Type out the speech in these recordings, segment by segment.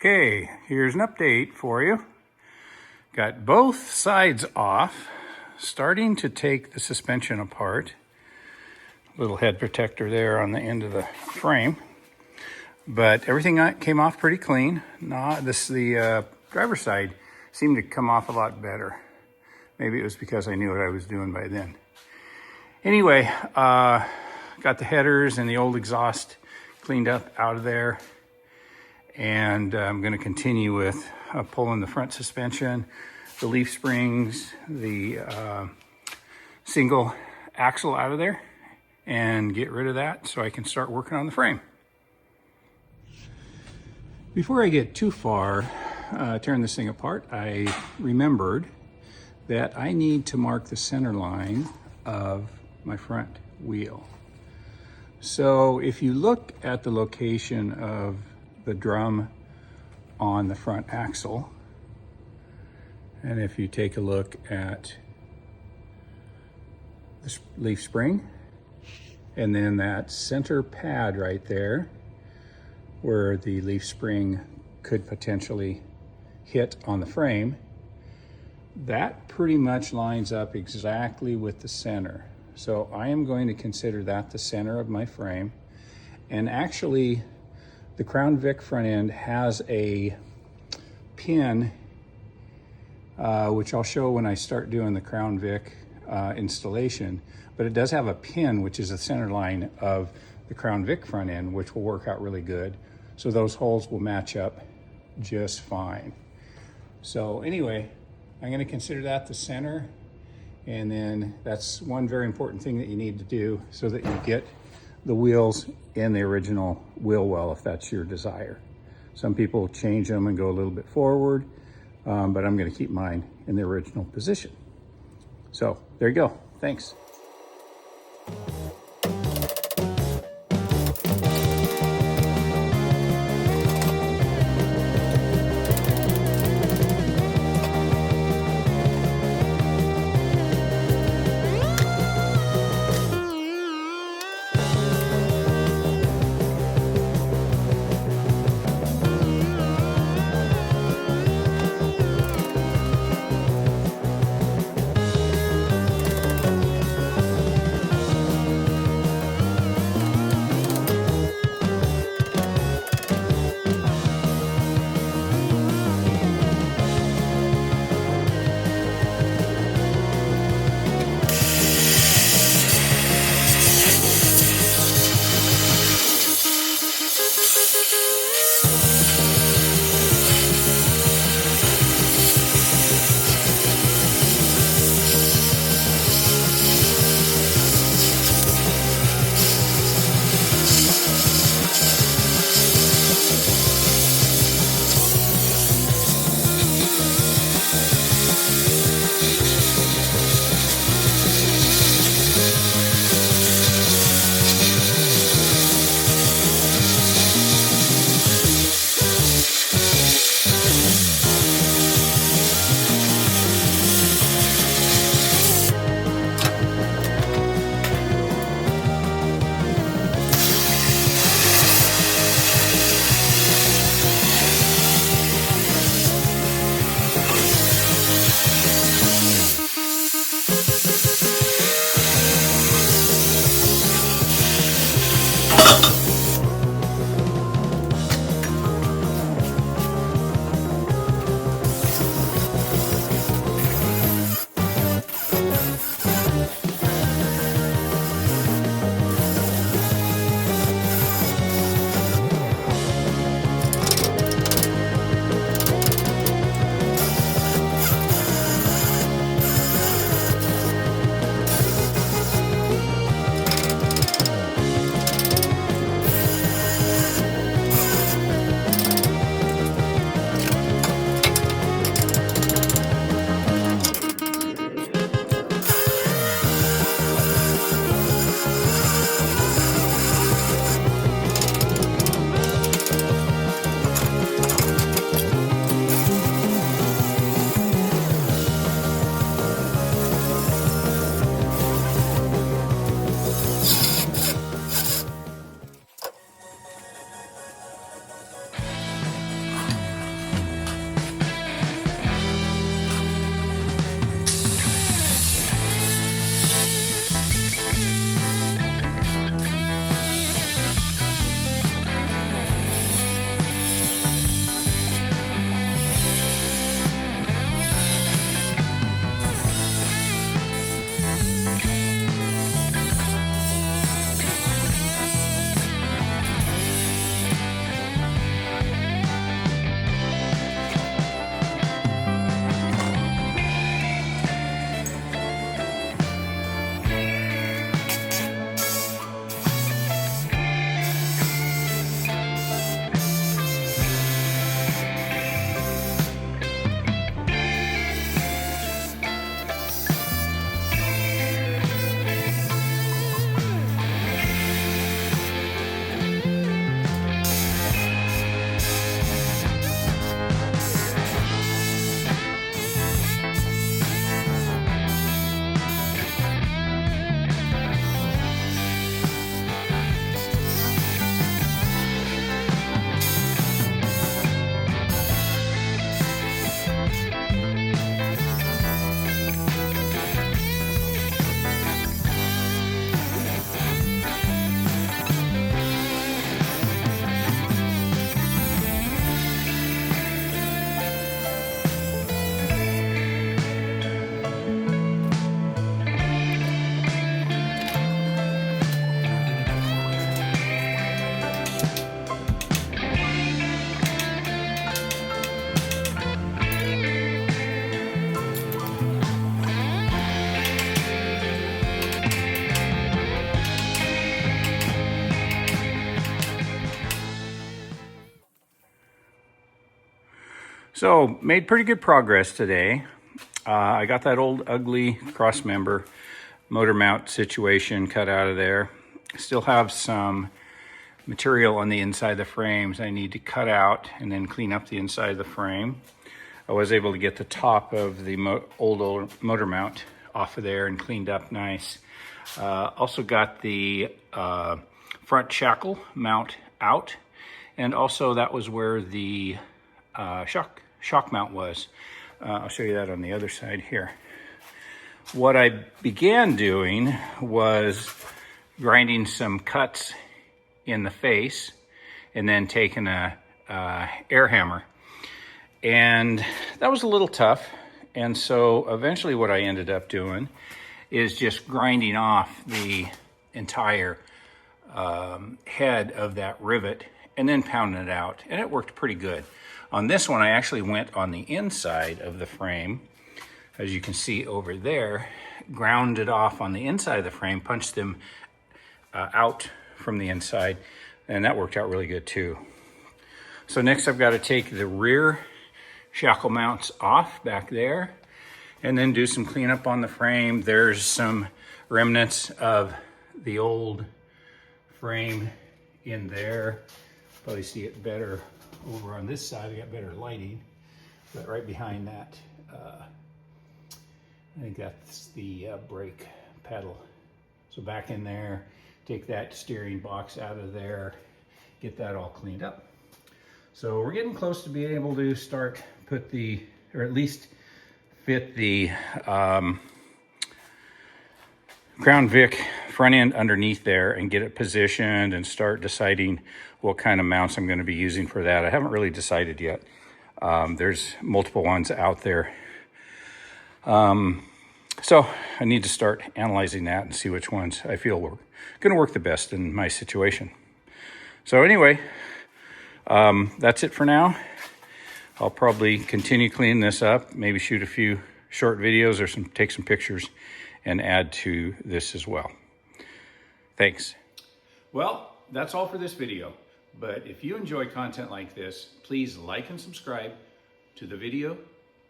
Okay, here's an update for you. Got both sides off, starting to take the suspension apart. Little head protector there on the end of the frame. But everything came off pretty clean. The driver's side seemed to come off a lot better. Maybe it was because I knew what I was doing by then. Anyway, got the headers and the old exhaust cleaned up out of there. And I'm going to continue with pulling the front suspension, the leaf springs, the single axle out of there, and get rid of that so I can start working on the frame. Before I get too far, tearing this thing apart, I remembered that I need to mark the center line of my front wheel. So if you look at the location of the drum on the front axle, and if you take a look at the leaf spring, and then that center pad right there where the leaf spring could potentially hit on the frame, that pretty much lines up exactly with the center. So I am going to consider that the center of my frame. And actually, the Crown Vic front end has a pin, which I'll show when I start doing the Crown Vic installation, but it does have a pin, which is the center line of the Crown Vic front end, which will work out really good. So those holes will match up just fine. So anyway, I'm gonna consider that the center. And then that's one very important thing that you need to do so that you get the wheels in the original wheel well, if that's your desire. Some people change them and go a little bit forward, but I'm gonna keep mine in the original position. So there you go, thanks. So, made pretty good progress today. I got that old ugly cross member motor mount situation cut out of there. Still have some material on the inside of the frames I need to cut out and then clean up the inside of the frame. I was able to get the top of the old motor mount off of there and cleaned up nice. Also got the front shackle mount out, and also that was where the shock mount was. I'll show you that on the other side here. What I began doing was grinding some cuts in the face and then taking a air hammer. And that was a little tough. And so eventually what I ended up doing is just grinding off the entire head of that rivet and then pounding it out. And it worked pretty good. On this one, I actually went on the inside of the frame, as you can see over there, ground it off on the inside of the frame, punched them out from the inside, and that worked out really good too. So next I've got to take the rear shackle mounts off back there and then do some cleanup on the frame. There's some remnants of the old frame in there. Probably see it better over on this side. I got better lighting, but right behind that, I think that's the brake pedal. So back in there, take that steering box out of there, get that all cleaned up. So we're getting close to being able to start put the, or at least fit the Crown Vic front end underneath there and get it positioned and start deciding what kind of mounts I'm going to be using for that. I haven't really decided yet. There's multiple ones out there. So I need to start analyzing that and see which ones I feel were going to work the best in my situation. So anyway, that's it for now. I'll probably continue cleaning this up, maybe shoot a few short videos or take some pictures and add to this as well. Thanks. Well, that's all for this video. But if you enjoy content like this, please like and subscribe to the video,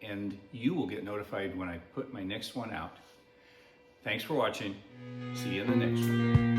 and you will get notified when I put my next one out. Thanks for watching. See you in the next one.